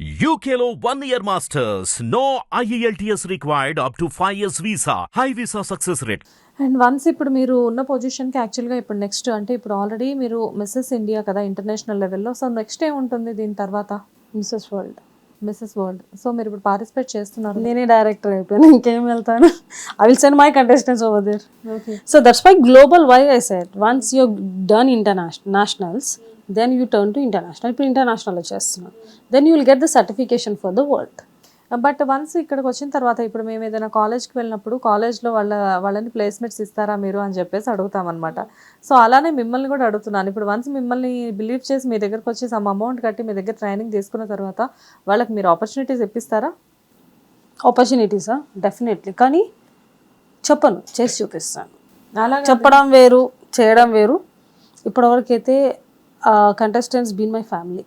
UKLO 1 year masters. No IELTS required up to 5 years visa. High visa success rate. And once ఇప్పుడు మీరు ఉన్న పొజిషన్కి యాక్చువల్గా ఇప్పుడు నెక్స్ట్ అంటే ఇప్పుడు ఆల్రెడీ మీరు మిస్సెస్ ఇండియా కదా ఇంటర్నేషనల్ లెవెల్లో. సో నెక్స్ట్ ఏముంటుంది దీని తర్వాత? Mrs world. Mrs world. So మీరు ఇప్పుడు పార్టిసిపేట్ చేస్తున్నారు. నేనే డైరెక్టర్ అయిపోయాను, ఇంకేం వెళ్తాను. I will send my contestants over there. Okay. So that's why global why I said once you done nationals then you turn to international. ఇప్పుడు ఇంటర్నేషనల్లో చేస్తున్నాను, then you will get the certification for the world. But once ఇక్కడికి వచ్చిన తర్వాత ఇప్పుడు మేము ఏదైనా కాలేజ్కి వెళ్ళినప్పుడు కాలేజ్లో వాళ్ళని ప్లేస్మెంట్స్ ఇస్తారా మీరు అని చెప్పేసి అడుగుతామన్నమాట. సో అలానే మిమ్మల్ని కూడా అడుగుతున్నాను. ఇప్పుడు వన్స్ మిమ్మల్ని బిలీవ్ చేసి మీ దగ్గరకు వచ్చి సమ్ అమౌంట్ కట్టి మీ దగ్గర ట్రైనింగ్ తీసుకున్న తర్వాత వాళ్ళకి మీరు ఆపర్చునిటీస్ ఇప్పిస్తారా? ఆపర్చునిటీసా? డెఫినెట్లీ. కానీ చెప్పను, చేసి చూపిస్తాను. అలాగే చెప్పడం వేరు, చేయడం వేరు. ఇప్పటివరకు అయితే కంటెస్టెంట్స్ బీన్ మై ఫ్యామిలీ.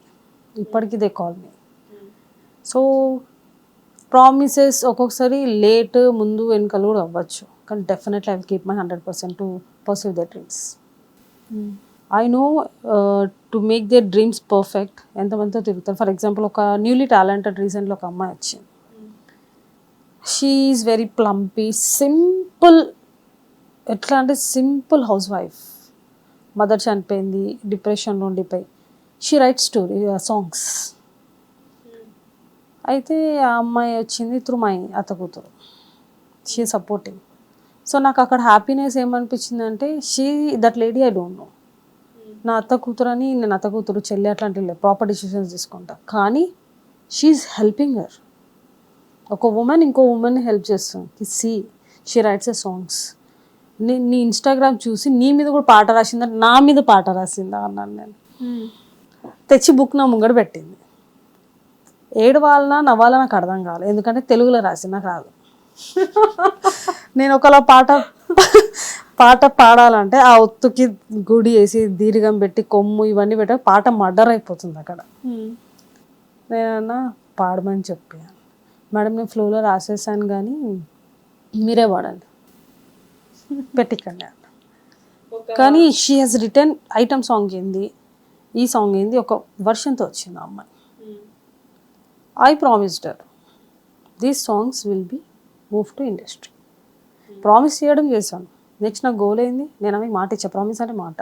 ఇప్పటికీ they call me. So promises ఒక్కొక్కసారి లేట్, ముందు వెనుకలు కూడా అవ్వచ్చు, కానీ definitely I will keep my 100% to perceive their dreams. I know to make their dreams perfect ఎంతమందితో తిరుగుతారు. ఫర్ ఎగ్జాంపుల్ ఒక న్యూలీ టాలెంటెడ్ రీసెంట్లో ఒక అమ్మాయి వచ్చింది. She is very plumpy, simple. ఎట్లా అంటే సింపుల్ హౌస్ వైఫ్. మదర్ చనిపోయింది, డిప్రెషన్లో ఉండిపోయి షీ రైట్ సాంగ్స్. అయితే ఆ అమ్మాయి వచ్చింది త్రూ మై అత్త కూతురు. She supporting. సో నాకు అక్కడ హ్యాపీనెస్ ఏమనిపించింది అంటే that lady I don't know. నా అత్త కూతురు అని నేను అత్త కూతురు చెల్లి అట్లాంటివి ప్రాపర్ డిసిషన్స్ తీసుకుంటా, కానీ షీఈస్ హెల్పింగ్ హర్. ఒక ఉమెన్ ఇంకో ఉమెన్ని హెల్ప్ చేస్తుంది. She rights a songs. నీ ఇన్స్టాగ్రామ్ చూసి నీ మీద కూడా పాట రాసిందా, నా మీద పాట రాసిందా అన్నాను నేను. తెచ్చి బుక్ నా ముంగడ పెట్టింది. ఏడవాలనా నవ్వాలా నాకు అర్థం కావాలి, ఎందుకంటే తెలుగులో రాసి నాకు రాదు. నేను ఒకలా పాట పాడాలంటే ఆ ఒత్తుకి గుడి వేసి దీర్ఘం పెట్టి కొమ్ము ఇవన్నీ పెట్టా పాట మర్డర్ అయిపోతుంది అక్కడ. నేనన్నా పాడమని చెప్పాను. మేడం నేను ఫ్లోలో రాసేసాను కానీ మీరే పాడండి పెట్టికండి అన్న. కానీ she has return item song ఏంది, ఈ సాంగ్ ఏంది, ఒక వర్షన్తో వచ్చింది ఆ అమ్మాయి. I promised her these songs will be moved to industry. Promise చేయడం చేశాను. నెక్స్ట్ నా గోల్ ఏంది, నేను అవి మాట ఇచ్చా. ప్రామిస్ అంటే మాట.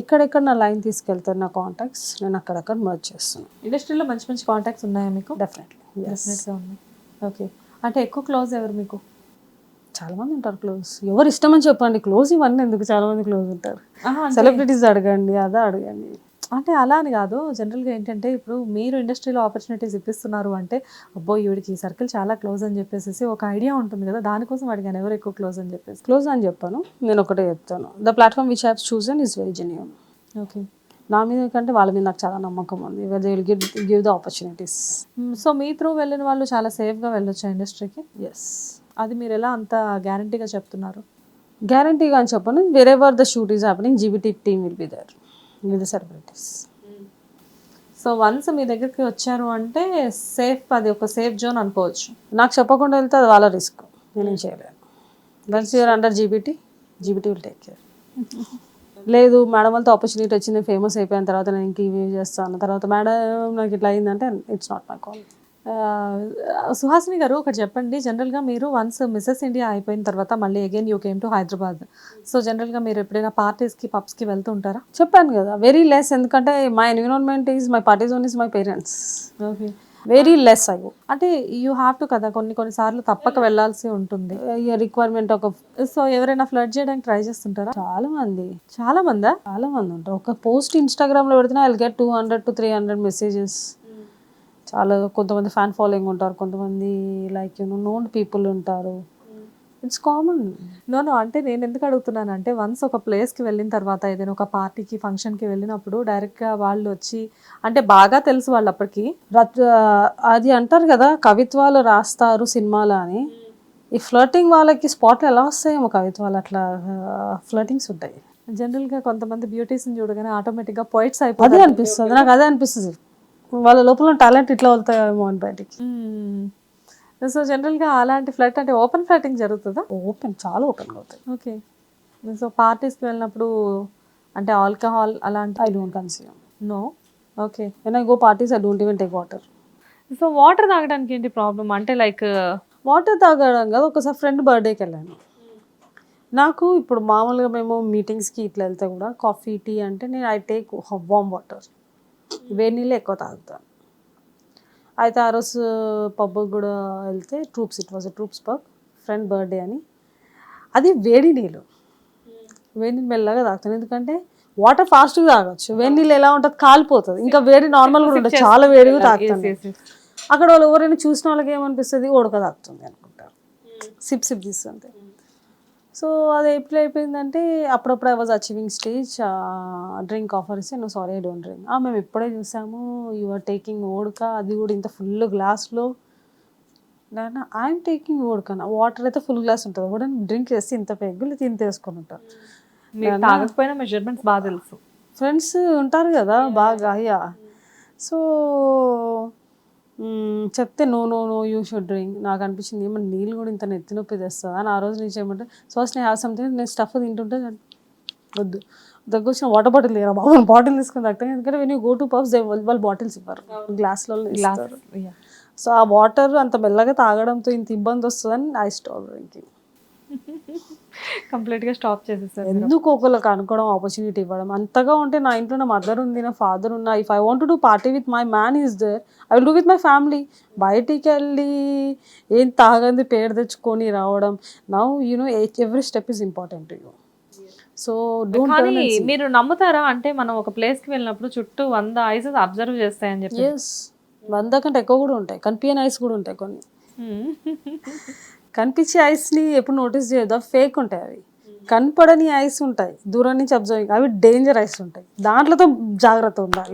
ఎక్కడెక్కడ నా లైన్ తీసుకెళ్తాను, నా కాంటాక్ట్స్ నేను అక్కడక్కడ మర్జ్ చేస్తాను. ఇండస్ట్రీలో మంచి మంచి కాంటాక్ట్స్ ఉన్నాయా మీకు? డెఫినెట్గా ఉన్నాయి. ఓకే. అంటే ఎక్కువ క్లోజ్ ఎవరు మీకు? చాలామంది ఉంటారు క్లోజ్. ఎవరు ఇష్టమని చెప్పండి, క్లోజ్ ఇవన్నీ ఎందుకు, చాలామంది క్లోజ్ ఉంటారు. సెలబ్రిటీస్ అడగండి, అదే అడగండి. అంటే అలా అని కాదు, జనరల్గా ఏంటంటే ఇప్పుడు మీరు ఇండస్ట్రీలో ఆపర్చునిటీస్ ఇప్పిస్తున్నారు అంటే అబ్బో ఈవిడికి ఈ సర్కిల్ చాలా క్లోజ్ అని చెప్పేసి ఒక ఐడియా ఉంటుంది కదా, దానికోసం అడిగాను ఎవరు ఎక్కువ క్లోజ్ అని చెప్పేసి. క్లోజ్ అని చెప్పాను, నేను ఒకటే చెప్తాను, the platform which I have chosen is very genuine. Okay. నా మీద కంటే వాళ్ళ మీద నాకు చాలా నమ్మకం ఉంది. They will give the opportunities. So me through వెళ్ళిన వాళ్ళు చాలా సేఫ్గా వెళ్ళొచ్చా ఇండస్ట్రీకి? ఎస్. అది మీరు ఎలా అంత గ్యారంటీగా చెప్తున్నారు? గ్యారంటీగా అని చెప్పను, wherever the shoot is happening GBT team will be there with the celebrities. So once మీ దగ్గరికి వచ్చారు అంటే సేఫ్, అది ఒక సేఫ్ జోన్ అనుకోవచ్చు. నాకు చెప్పకుండా వెళ్తే అది వాళ్ళ రిస్క్, నేనేం చేయలేను. Once you are under GBT will take care. లేదు మేడం వాళ్ళతో ఆపర్చునిటీ వచ్చింది, ఫేమస్ అయిపోయిన తర్వాత నేను ఇంక ఇవి చేస్తాను, తర్వాత మేడం నాకు ఇట్లా అయిందంటే it's not my call. Suhasini గారు ఒకటి చెప్పండి, జనరల్గా మీరు వన్స్ మిస్సెస్ ఇండియా అయిపోయిన తర్వాత మళ్ళీ again you came to Hyderabad. So జనరల్గా మీరు ఎప్పుడైనా పార్టీస్కి పబ్స్కి వెళ్తూ ఉంటారా? చెప్పాను కదా, వెరీ లెస్. ఎందుకంటే my environment is my party zone is my parents. Okay. Very less I go. అంటే యూ హ్యావ్ టు కదా, కొన్నిసార్లు తప్పక వెళ్ళాల్సి ఉంటుంది రిక్వైర్మెంట్ ఒక. సో ఎవరైనా ఫ్లర్ట్ చేయడానికి ట్రై చేస్తుంటారా? చాలా మంది ఉంటారు. ఒక పోస్ట్ ఇన్స్టాగ్రామ్లో పెడితే I will get 200 to 300 messages. చాలా కొంతమంది ఫ్యాన్ ఫాలోయింగ్ ఉంటారు, కొంతమంది లైక్ నోన్ పీపుల్ ఉంటారు. It's common. నో అంటే నేను ఎందుకు అడుగుతున్నాను అంటే వన్స్ ఒక ప్లేస్కి వెళ్ళిన తర్వాత ఏదైనా ఒక పార్టీకి ఫంక్షన్కి వెళ్ళినప్పుడు డైరెక్ట్గా వాళ్ళు వచ్చి అంటే బాగా తెలుసు వాళ్ళు అప్పటికి అది అంటారు కదా, కవిత్వాలు రాస్తారు సినిమాలో అని. ఈ ఫ్లర్టింగ్ వాళ్ళకి స్పాట్లు ఎలా వస్తాయేమో, కవిత్వాలు అట్లా ఫ్లర్టింగ్స్ ఉంటాయి. జనరల్గా కొంతమంది బ్యూటీస్ని చూడగానే ఆటోమేటిక్గా పోయిట్స్ అయిపోతుంది. అదే అనిపిస్తుంది నాకు, అదే అనిపిస్తుంది వాళ్ళ లోపల టాలెంట్ ఇట్లా వెళ్తాయేమో అని బయటికి. సో జనరల్గా అలాంటి ఫ్లర్ట్ అంటే ఓపెన్ ఫ్లర్టింగ్ జరుగుతుందా? ఓపెన్, చాలా ఓపెన్గా అవుతాయి. ఓకే. సో పార్టీస్కి వెళ్ళినప్పుడు అంటే ఆల్కహాల్ అలాంటి I don't consume. No. Okay. When I go parties I don't even take water. So water తాగడానికి ఏంటి ప్రాబ్లం? అంటే లైక్ వాటర్ తాగడం కాదు, ఒకసారి ఫ్రెండ్ బర్త్డేకి వెళ్ళాను. నాకు ఇప్పుడు మామూలుగా మేము మీటింగ్స్కి ఇట్లా వెళ్తే కూడా కాఫీ టీ అంటే నేను ఐ టేక్ వామ్ వాటర్, వేడి నీళ్ళు ఎక్కువ తాగుతాను. అయితే ఆ రోజు పబ్కి కూడా వెళ్తే it was troops pub, friend birthday అని. అది వేడి నీళ్ళు మెల్లగా తాగుతాను, ఎందుకంటే వాటర్ ఫాస్ట్గా తాగొచ్చు, వేడి నీళ్ళు ఎలా ఉంటుంది కాలిపోతుంది, ఇంకా వేడి నార్మల్ కూడా ఉంటుంది, చాలా వేడిగా తాగుతాను. అక్కడ వాళ్ళు ఎవరైనా చూసిన వాళ్ళకి ఏమనిపిస్తుంది, ఉడక తాగుతుంది అనుకుంటారు, సిప్ తీస్తుంటే. సో అది ఎప్పుడు అయిపోయిందంటే అప్పుడప్పుడు I was achieving stage, drink offer ఇస్తే నువ్వు సారీ ఐ డోంట్ డ్రింక్. మేము ఎప్పుడే చూసాము యు ఆర్ టేకింగ్ ఓడక, అది కూడా ఇంత ఫుల్ గ్లాస్లో. నేను ఐఎమ్ టేకింగ్ ఓడకనా, వాటర్ అయితే ఫుల్ గ్లాస్ ఉంటుంది, కూడా డ్రింక్ చేస్తే ఇంత పెగ్గులు ఇంత వేసుకొని ఉంటారు. మీరు తాగకపోయినా మెజర్మెంట్స్ బాగా తెలుసు, ఫ్రెండ్స్ ఉంటారు కదా బాగా. అయ్యా సో చెప్తే నో యూ షుడ్ డ్రింక్. నాకు అనిపించింది ఏమన్నా నీళ్ళు కూడా ఇంత నెత్తి నొప్పి తెస్తుంది అని. ఆ రోజు నుంచి ఏమంటే ఫస్ట్ నేను హ్యావ్ సంథింగ్, నేను స్టఫ్ తింటుంటే వద్దు, దగ్గర వచ్చిన వాటర్ బాటిల్ లేరా బాబు, బాటిల్ తీసుకుని తాగుతాను, ఎందుకంటే when you go to pubs వాళ్ళు బాటిల్స్ ఇవ్వరు, గ్లాస్లో ఇస్తారు. సో ఆ వాటర్ అంత మెల్లగా తాగడంతో ఇంత ఇబ్బంది వస్తుందని ఐ స్టాప్ డ్రింకింగ్. కంప్లీట్గా స్టాప్ చేసేసారు. ఎందుకు ఒకళ్ళకి అనుకోవడం, ఆపర్చునిటీ ఇవ్వడం. అంతగా ఉంటే నా ఇంట్లో నా మదర్ ఉంది, నా ఫాదర్ ఉన్నా, if I want to do party with my man is there, I will do with my family. బయటికి వెళ్ళి ఏం తాగంది పేరు తెచ్చుకొని రావడం, now you know every step is important to you. So కానీ మీరు నమ్ముతారా, అంటే మనం ఒక ప్లేస్కి వెళ్ళినప్పుడు చుట్టూ 100 ఐసెస్ అబ్జర్వ్ చేస్తాయని చెప్పి? ఎస్, 100 కంటే ఎక్కువ కూడా ఉంటాయి, కనిపించని ఐస్ కూడా ఉంటాయి కొన్ని. కనిపించే ఐస్ని ఎప్పుడు నోటీస్ చేయొద్దా, ఫేక్ ఉంటాయి అవి. కనపడని ఐస్ ఉంటాయి, దూరం నుంచి అబ్జర్వింగ్, అవి డేంజర్ ఐస్ ఉంటాయి, దాంట్లోతో జాగ్రత్త ఉండాలి.